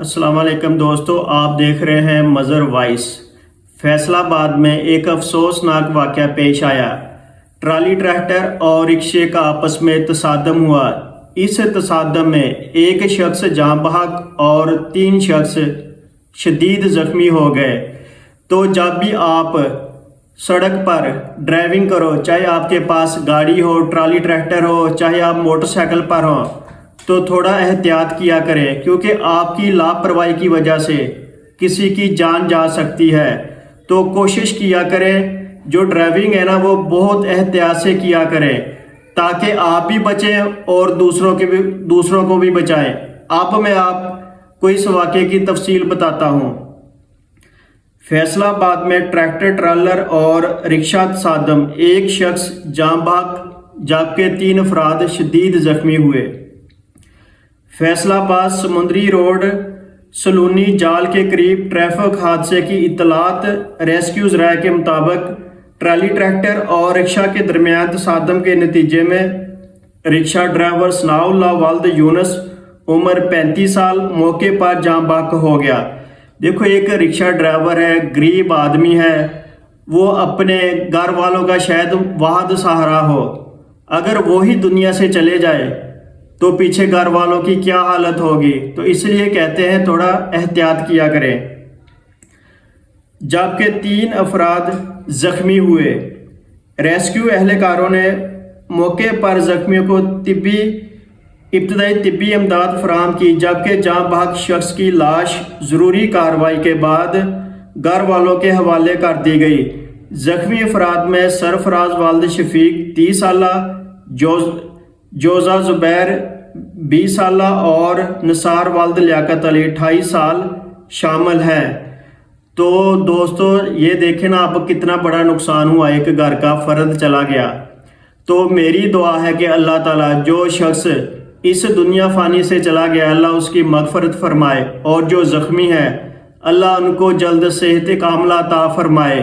अस्सलाम वालेकुम दोस्तों, आप देख रहे हैं मज़र वॉइस। फैसलाबाद में एक अफसोसनाक वाक़या पेश आया। ट्राली ट्रैक्टर और रिक्शे का आपस में तसादम हुआ। इस तसादम में एक शख्स जाँ बहक और 3 शख्स शदीद ज़ख्मी हो गए। तो जब भी आप सड़क पर ड्राइविंग करो, चाहे आपके पास गाड़ी हो, ट्राली ट्रैक्टर हो, चाहे आप मोटरसाइकिल पर हो, तो थोड़ा एहतियात किया करें, क्योंकि आपकी लापरवाही की वजह से किसी की जान जा सकती है। तो कोशिश किया करें, जो ड्राइविंग है ना वो बहुत एहतियात से किया करें, ताकि आप भी बचें और दूसरों को भी बचाएं। आपको इस वाक़े की तफसील बताता हूँ। फैसलाबाद में ट्रैक्टर ट्रालर और रिक्शा तसादम, एक शख्स जाँ बहक जबकि 3 अफराद शदीद ज़ख्मी हुए। फैसलाबाद समुंदरी रोड सलूनी जाल के करीब ट्रैफिक हादसे की इत्तलात रेस्क्यू ज़राए के मुताबिक ट्राली ट्रैक्टर और रिक्शा के दरमियान तसादम के नतीजे में रिक्शा ड्राइवर सनाउल्लाह वल्द यूनुस उम्र 35 साल मौके पर जाँ बहक हो गया। देखो, एक रिक्शा ड्राइवर है, गरीब आदमी है, वो अपने घर वालों का शायद वाहिद सहारा हो। अगर वो ही दुनिया से चले जाए तो पीछे घर वालों की क्या हालत होगी। तो इसलिए कहते हैं थोड़ा एहतियात किया करें। जबकि 3 अफराद ज़ख्मी हुए। रेस्क्यू एहलकारों ने मौके पर ज़ख्मियों को इब्तदाई तिब्बी इमदाद फराहम की, जबकि जाँ बहक शख्स की लाश ज़रूरी कार्रवाई के बाद घर वालों के हवाले कर दी गई। ज़ख्मी अफराद में सरफराज वल्द शफीक 30 साल, जोज़ा ज़ुबैर 20 साल और निसार वल्द लियाकत अली 28 साल शामिल हैं। तो दोस्तों, ये देखें ना, अब कितना बड़ा नुकसान हुआ, एक घर का फ़र्द चला गया। तो मेरी दुआ है कि अल्लाह ताला जो शख्स इस दुनिया फ़ानी से चला गया, अल्लाह उसकी मग़फ़रत फ़रमाए, और जो ज़ख्मी है अल्लाह उनको जल्द सेहत कामिला अता फ़रमाए।